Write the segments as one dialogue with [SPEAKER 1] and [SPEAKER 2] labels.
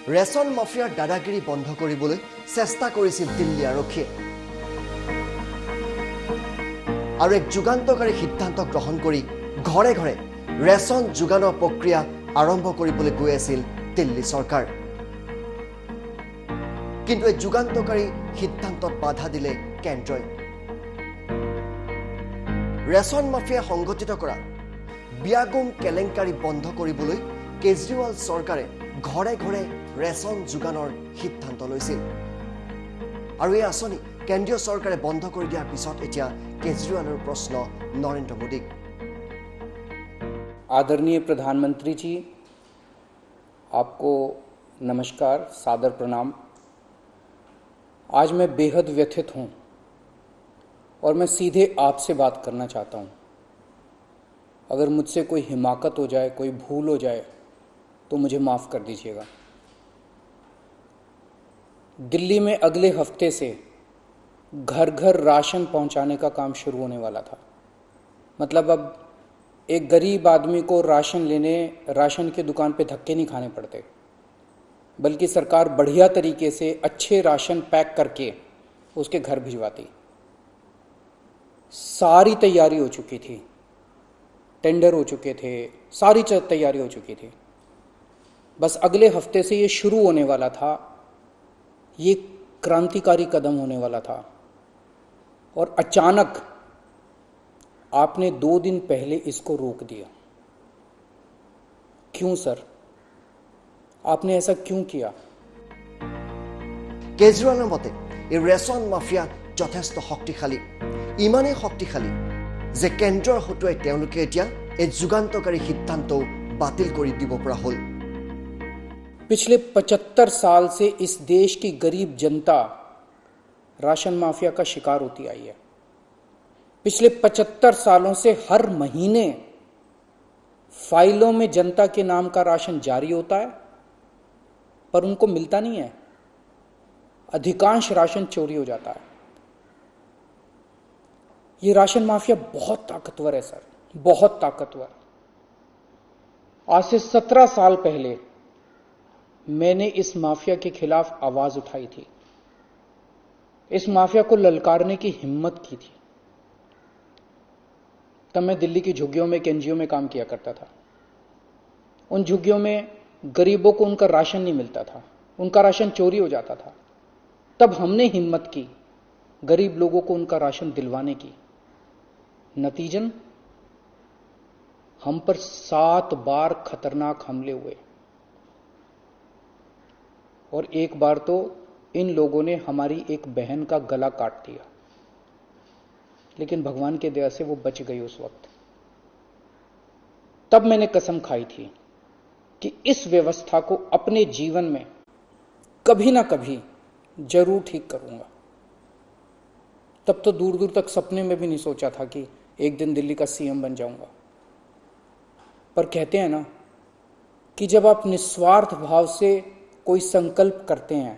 [SPEAKER 1] Ration মাফিয়াৰ দাদাগিৰি বন্ধ কৰিবলৈ চেষ্টা কৰিছিল দিল্লী আৰক্ষীয়ে আৰু এক যুগান্তকাৰী সিদ্ধান্ত গ্ৰহণ কৰি ঘৰে ঘৰে ৰেচন যোগানৰ প্ৰক্ৰিয়া আৰম্ভ কৰিবলৈ গৈ আছিল দিল্লী চৰকাৰ। কিন্তু এই যুগান্তকাৰী সিদ্ধান্তত বাধা দিলে কেন্দ্ৰই। ৰেচন মাফিয়া সংগঠিত কৰা বিয়াগুম কেলেংকাৰী বন্ধ কৰিবলৈ কেজৰিৱাল চৰকাৰে ঘৰে ঘৰে ৰেচন যোগানৰ সিদ্ধান্ত লৈছিল। আৰু এই আঁচনি কেন্দ্ৰীয় চৰকাৰে বন্ধ কৰি দিয়াৰ পিছত এতিয়া केজৰিৱালৰ প্ৰশ্ন नरेंद्र मोदी।
[SPEAKER 2] आदरणीय प्रधानमंत्री जी, आपको नमस्कार, सादर प्रणाम। आज मैं बेहद व्यथित हूं और मैं सीधे आपसे बात करना चाहता हूं। अगर मुझसे कोई हिमाकत हो जाए, कोई भूल हो जाए तो मुझे माफ़ कर दीजिएगा। दिल्ली में अगले हफ्ते से घर घर राशन पहुंचाने का काम शुरू होने वाला था। मतलब अब एक गरीब आदमी को राशन की दुकान पे धक्के नहीं खाने पड़ते, बल्कि सरकार बढ़िया तरीके से अच्छे राशन पैक करके उसके घर भिजवाती। सारी तैयारी हो चुकी थी, टेंडर हो चुके थे, सारी तैयारी हो चुकी थी। बस अगले हफ्ते से ये शुरू होने वाला था। ये क्रांतिकारी कदम होने वाला था और अचानक आपने 2 दिन पहले इसको रोक दिया। क्यों सर? आपने ऐसा क्यों किया?
[SPEAKER 1] केजरीवाলৰ মতে এই ৰেচন মাফিয়া যথেষ্ট শক্তিশালী, ইমানেই শক্তিশালী যে কেন্দ্ৰৰ হতুৱাই তেওঁলোকে এতিয়া এই যুগান্তকাৰী সিদ্ধান্ত বাতিল কৰি দিব পৰা হ'ল।
[SPEAKER 2] पिछले 75 साल से इस देश की गरीब जनता राशन माफिया का शिकार होती आई है। पिछले 75 सालों से हर महीने फाइलों में जनता के नाम का राशन जारी होता है, पर उनको मिलता नहीं है। अधिकांश राशन चोरी हो जाता है। ये राशन माफिया बहुत ताकतवर है सर, बहुत ताकतवर। आज से 17 साल पहले मैंने इस माफिया के खिलाफ आवाज उठाई थी, इस माफिया को ललकारने की हिम्मत की थी। तब मैं दिल्ली की झुग्गियों में, एनजीओ में काम किया करता था। उन झुग्गियों में गरीबों को उनका राशन नहीं मिलता था, उनका राशन चोरी हो जाता था। तब हमने हिम्मत की गरीब लोगों को उनका राशन दिलवाने की। नतीजन हम पर 7 बार खतरनाक हमले हुए और एक बार तो इन लोगों ने हमारी एक बहन का गला काट दिया, लेकिन भगवान के दया से वो बच गई उस वक्त। तब मैंने कसम खाई थी कि इस व्यवस्था को अपने जीवन में कभी ना कभी जरूर ठीक करूंगा। तब तो दूर दूर तक सपने में भी नहीं सोचा था कि एक दिन दिल्ली का सीएम बन जाऊंगा। पर कहते हैं ना कि जब आप निस्वार्थ भाव से कोई संकल्प करते हैं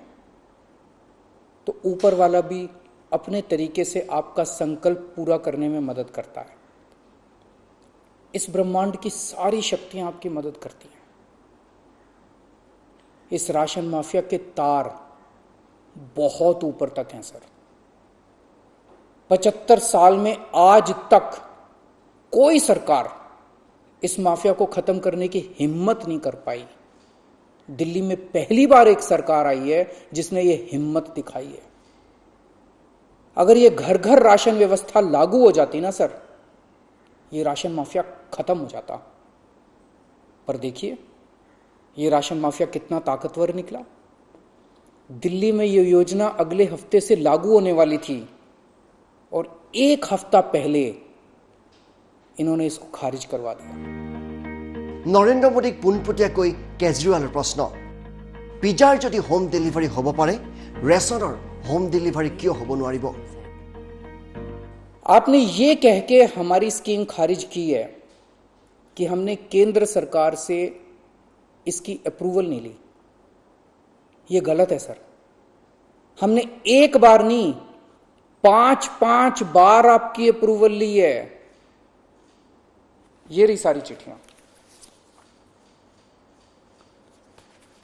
[SPEAKER 2] तो ऊपर वाला भी अपने तरीके से आपका संकल्प पूरा करने में मदद करता है। इस ब्रह्मांड की सारी शक्तियां आपकी मदद करती हैं। इस राशन माफिया के तार बहुत ऊपर तक हैं सर। 75 साल में आज तक कोई सरकार इस माफिया को खत्म करने की हिम्मत नहीं कर पाई। दिल्ली में पहली बार एक सरकार आई है जिसने ये हिम्मत दिखाई है। अगर ये घर घर राशन व्यवस्था लागू हो जाती ना सर, ये राशन माफिया खत्म हो जाता। पर देखिए ये राशन माफिया कितना ताकतवर निकला। दिल्ली में ये योजना अगले हफ्ते से लागू होने वाली थी और 1 हफ्ता पहले इन्होंने इसको खारिज करवा दिया।
[SPEAKER 1] नरेंद्र मोदी पोनपोटीयाকৈ केजरीवाলৰ प्रश्न, पिजार যদি হোম ডেলিভাৰী হ'ব পাৰে, ৰেচনৰ होम डिलीवरी क्यों हो নোৱাৰিব?
[SPEAKER 2] आपने ये कह के हमारी स्कीम खारिज की है कि हमने केंद्र सरकार से इसकी अप्रूवल नहीं ली। ये गलत है सर। हमने एक बार नहीं, 5 बार आपकी अप्रूवल ली है। ये रही सारी चिट्ठियां।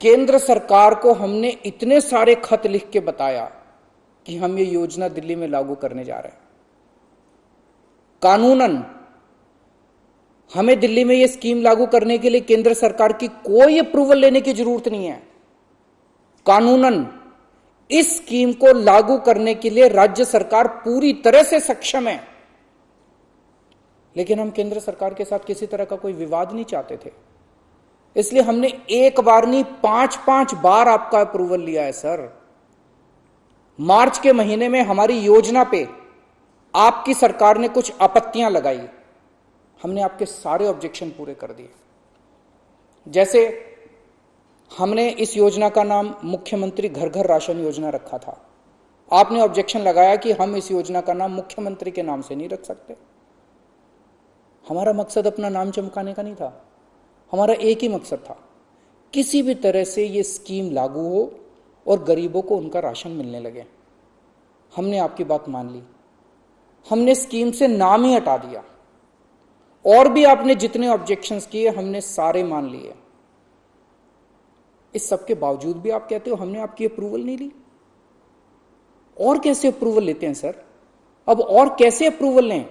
[SPEAKER 2] केंद्र सरकार को हमने इतने सारे खत लिख के बताया कि हम ये योजना दिल्ली में लागू करने जा रहे हैं। कानूनन हमें दिल्ली में ये स्कीम लागू करने के लिए केंद्र सरकार की कोई अप्रूवल लेने की जरूरत नहीं है। कानूनन इस स्कीम को लागू करने के लिए राज्य सरकार पूरी तरह से सक्षम है। लेकिन हम केंद्र सरकार के साथ किसी तरह का कोई विवाद नहीं चाहते थे, इसलिए हमने एक बार नहीं 5-5 बार आपका अप्रूवल लिया है सर। मार्च के महीने में हमारी योजना पे आपकी सरकार ने कुछ आपत्तियां लगाई, हमने आपके सारे ऑब्जेक्शन पूरे कर दिए। जैसे हमने इस योजना का नाम मुख्यमंत्री घर घर राशन योजना रखा था, आपने ऑब्जेक्शन लगाया कि हम इस योजना का नाम मुख्यमंत्री के नाम से नहीं रख सकते। हमारा मकसद अपना नाम चमकाने का नहीं था, हमारा एक ही मकसद था, किसी भी तरह से ये स्कीम लागू हो और गरीबों को उनका राशन मिलने लगे। हमने आपकी बात मान ली, हमने स्कीम से नाम ही हटा दिया, और भी आपने जितने ऑब्जेक्शंस किए हमने सारे मान लिए। इस सब के बावजूद भी आप कहते हो हमने आपकी अप्रूवल नहीं ली। और कैसे अप्रूवल लेते हैं सर? अब और कैसे अप्रूवल लें?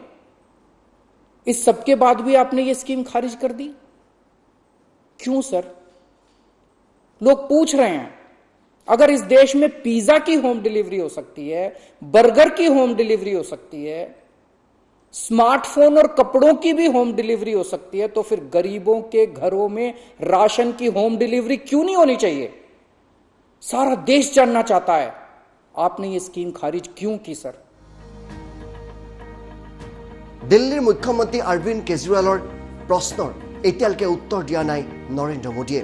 [SPEAKER 2] इस सब के बाद भी आपने ये स्कीम खारिज कर दी, क्यों सर? लोग पूछ रहे हैं, अगर इस देश में पिज्जा की होम डिलीवरी हो सकती है, बर्गर की होम डिलीवरी हो सकती है, स्मार्टफोन और कपड़ों की भी होम डिलीवरी हो सकती है, तो फिर गरीबों के घरों में राशन की होम डिलीवरी क्यों नहीं होनी चाहिए? सारा देश जानना चाहता है आपने ये स्कीम खारिज क्यों की सर?
[SPEAKER 1] दिल्लीर मुख्यमंत्री अरविंद केजरीवाলৰ प्रश्नर एतियालके उत्तर दिया নাই नरेंद्र मोदीয়ে।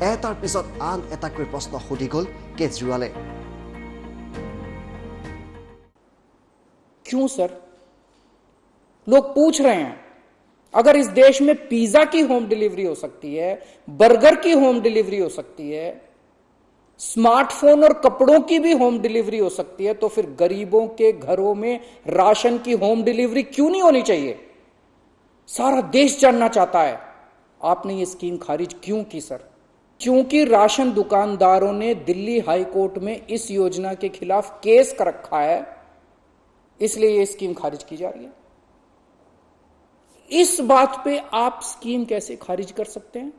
[SPEAKER 1] एटार पिছত आन एटाকৈ प्रश्न सुधि गल केजरीवाले।
[SPEAKER 2] क्यों सर? लोग पूछ रहे हैं, अगर इस देश में पिज्जा की होम डिलीवरी हो सकती है, बर्गर की होम डिलीवरी हो सकती है, स्मार्टफोन और कपड़ों की भी होम डिलीवरी हो सकती है, तो फिर गरीबों के घरों में राशन की होम डिलीवरी क्यों नहीं होनी चाहिए? सारा देश जानना चाहता है आपने ये स्कीम खारिज क्यों की सर? क्योंकि राशन दुकानदारों ने दिल्ली हाई कोर्ट में इस योजना के खिलाफ केस कर रखा है, इसलिए ये स्कीम खारिज की जा रही है। इस बात पे आप स्कीम कैसे खारिज कर सकते हैं?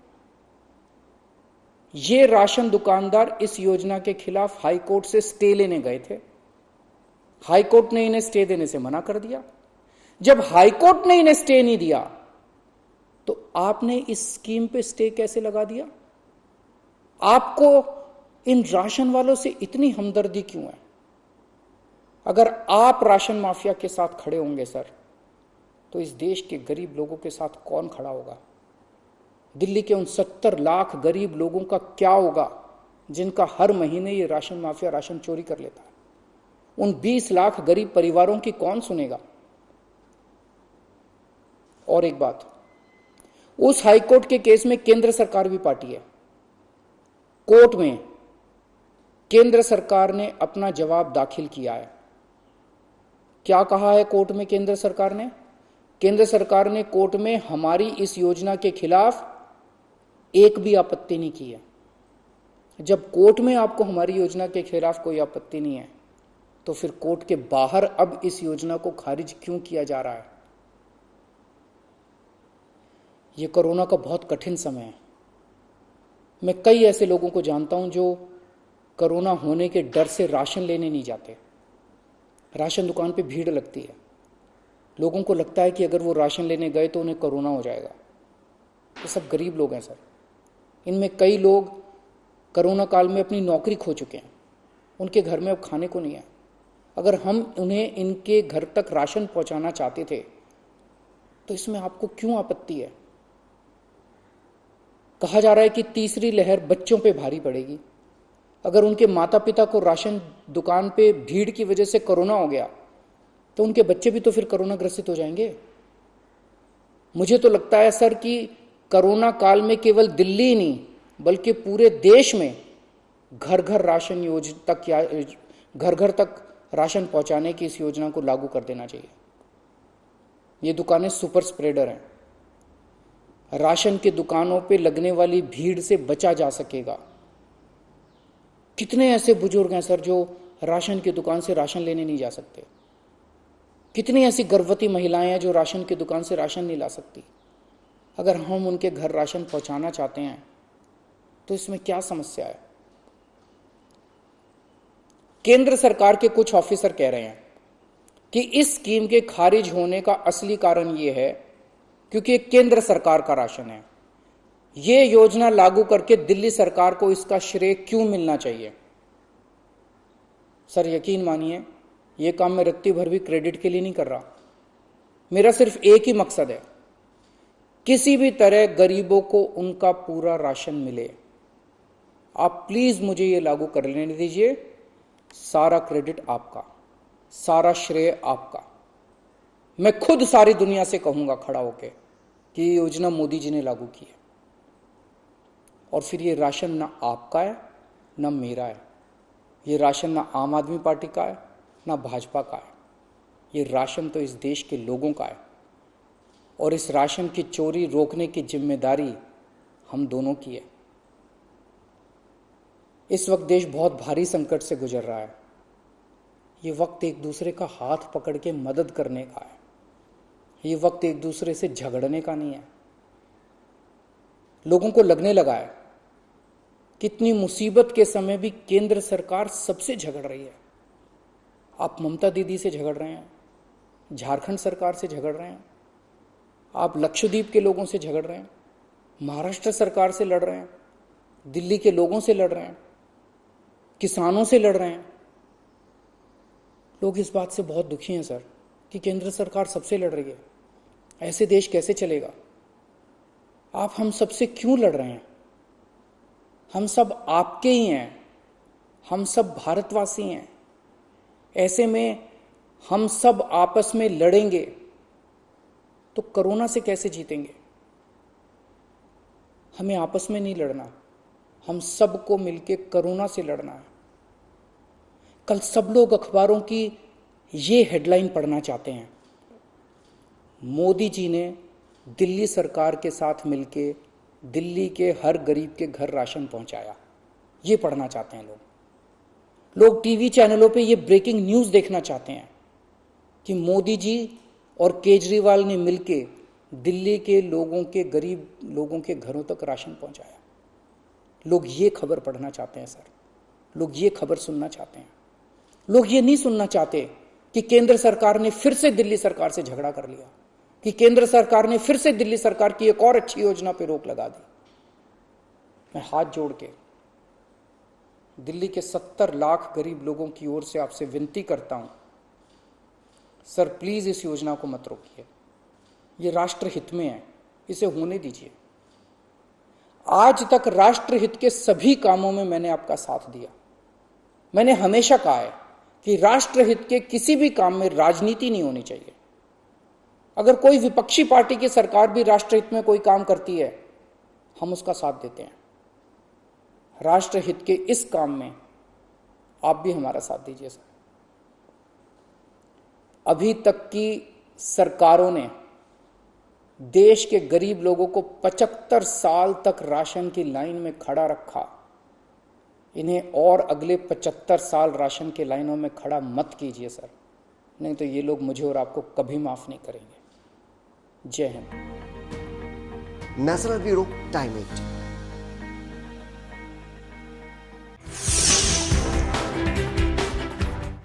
[SPEAKER 2] ये राशन दुकानदार इस योजना के खिलाफ हाई कोर्ट से स्टे लेने गए थे, हाई कोर्ट ने इन्हें स्टे देने से मना कर दिया। जब हाई कोर्ट ने इन्हें स्टे नहीं दिया तो आपने इस स्कीम पे स्टे कैसे लगा दिया? आपको इन राशन वालों से इतनी हमदर्दी क्यों है? अगर आप राशन माफिया के साथ खड़े होंगे सर, तो इस देश के गरीब लोगों के साथ कौन खड़ा होगा? दिल्ली के उन 70 लाख गरीब लोगों का क्या होगा जिनका हर महीने ये राशन माफिया राशन चोरी कर लेता है? उन 20 लाख गरीब परिवारों की कौन सुनेगा? और एक बात, उस हाईकोर्ट के केस में केंद्र सरकार भी पार्टी है। कोर्ट में केंद्र सरकार ने अपना जवाब दाखिल किया है। क्या कहा है कोर्ट में केंद्र सरकार ने? केंद्र सरकार ने कोर्ट में हमारी इस योजना के खिलाफ एक भी आपत्ति नहीं की है। जब कोर्ट में आपको हमारी योजना के खिलाफ कोई आपत्ति नहीं है, तो फिर कोर्ट के बाहर अब इस योजना को खारिज क्यों किया जा रहा है? ये कोरोना का बहुत कठिन समय है। मैं कई ऐसे लोगों को जानता हूं जो कोरोना होने के डर से राशन लेने नहीं जाते। राशन दुकान पे भीड़ लगती है, लोगों को लगता है कि अगर वो राशन लेने गए तो उन्हें कोरोना हो जाएगा। ये सब गरीब लोग हैं सर। इनमें कई लोग कोरोना काल में अपनी नौकरी खो चुके हैं, उनके घर में अब खाने को नहीं है। अगर हम उन्हें इनके घर तक राशन पहुंचाना चाहते थे तो इसमें आपको क्यों आपत्ति है? कहा जा रहा है कि तीसरी लहर बच्चों पे भारी पड़ेगी। अगर उनके माता पिता को राशन दुकान पे भीड़ की वजह से कोरोना हो गया तो उनके बच्चे भी तो फिर कोरोना ग्रसित हो जाएंगे। मुझे तो लगता है सर कि कोरोना काल में केवल दिल्ली ही नहीं बल्कि पूरे देश में घर घर राशन योजना तक या घर घर तक राशन पहुंचाने की इस योजना को लागू कर देना चाहिए। ये दुकानें सुपर स्प्रेडर हैं। राशन की दुकानों पे लगने वाली भीड़ से बचा जा सकेगा। कितने ऐसे बुजुर्ग हैं सर जो राशन की दुकान से राशन लेने नहीं जा सकते? कितनी ऐसी गर्भवती महिलाएं हैं जो राशन की दुकान से राशन नहीं ला सकती? अगर हम उनके घर राशन पहुंचाना चाहते हैं तो इसमें क्या समस्या है? केंद्र सरकार के कुछ ऑफिसर कह रहे हैं कि इस स्कीम के खारिज होने का असली कारण यह है क्योंकि ये केंद्र सरकार का राशन है। ये योजना लागू करके दिल्ली सरकार को इसका श्रेय क्यों मिलना चाहिए? सर यकीन मानिए, ये काम मैं रत्ती भर भी क्रेडिट के लिए नहीं कर रहा। मेरा सिर्फ एक ही मकसद है, किसी भी तरह गरीबों को उनका पूरा राशन मिले। आप प्लीज मुझे ये लागू कर लेने दीजिए। सारा क्रेडिट आपका, सारा श्रेय आपका। मैं खुद सारी दुनिया से कहूंगा खड़ा होके कि ये योजना मोदी जी ने लागू की है। और फिर ये राशन ना आपका है ना मेरा है। ये राशन ना आम आदमी पार्टी का है ना भाजपा का है। ये राशन तो इस देश के लोगों का है और इस राशन की चोरी रोकने की जिम्मेदारी हम दोनों की है। इस वक्त देश बहुत भारी संकट से गुजर रहा है। ये वक्त एक दूसरे का हाथ पकड़ के मदद करने का है। ये वक्त एक दूसरे से झगड़ने का नहीं है। लोगों को लगने लगा है कितनी मुसीबत के समय भी केंद्र सरकार सबसे झगड़ रही है। आप ममता दीदी से झगड़ रहे हैं, झारखंड सरकार से झगड़ रहे हैं, आप लक्षद्वीप के लोगों से झगड़ रहे हैं, महाराष्ट्र सरकार से लड़ रहे हैं, दिल्ली के लोगों से लड़ रहे हैं, किसानों से लड़ रहे हैं। लोग इस बात से बहुत दुखी हैं सर कि केंद्र सरकार सबसे लड़ रही है। ऐसे देश कैसे चलेगा? आप हम सबसे क्यों लड़ रहे हैं? हम सब आपके ही हैं, हम सब भारतवासी हैं। ऐसे में हम सब आपस में लड़ेंगे तो कोरोना से कैसे जीतेंगे? हमें आपस में नहीं लड़ना, हम सबको मिलके कोरोना से लड़ना है। कल सब लोग अखबारों की ये हेडलाइन पढ़ना चाहते हैं, मोदी जी ने दिल्ली सरकार के साथ मिलके दिल्ली के हर गरीब के घर राशन पहुंचाया। ये पढ़ना चाहते हैं लोग टीवी चैनलों पे ये ब्रेकिंग न्यूज़ देखना चाहते हैं कि मोदी जी और केजरीवाल ने मिलके दिल्ली के लोगों के, गरीब लोगों के घरों तक राशन पहुंचाया। लोग ये खबर पढ़ना चाहते हैं सर, लोग ये खबर सुनना चाहते हैं। लोग ये नहीं सुनना चाहते कि केंद्र सरकार ने फिर से दिल्ली सरकार से झगड़ा कर लिया, कि केंद्र सरकार ने फिर से दिल्ली सरकार की एक और अच्छी योजना पर रोक लगा दी। मैं हाथ जोड़ के दिल्ली के 70 लाख गरीब लोगों की ओर से आपसे विनती करता हूं, सर प्लीज इस योजना को मत रोकिए। ये राष्ट्रहित में है, इसे होने दीजिए। आज तक राष्ट्रहित के सभी कामों में मैंने आपका साथ दिया। मैंने हमेशा कहा है कि राष्ट्रहित के किसी भी काम में राजनीति नहीं होनी चाहिए। अगर कोई विपक्षी पार्टी की सरकार भी राष्ट्रहित में कोई काम करती है, हम उसका साथ देते हैं। राष्ट्रहित के इस काम में आप भी हमारा साथ दीजिए सर। अभी तक की सरकारों ने देश के गरीब लोगों को 75 साल तक राशन की लाइन में खड़ा रखा। इन्हें और अगले 75 साल राशन की लाइनों में खड़ा मत कीजिए सर, नहीं तो ये लोग मुझे और आपको कभी माफ नहीं करेंगे। जय हिंद।
[SPEAKER 1] National bureau, time 8।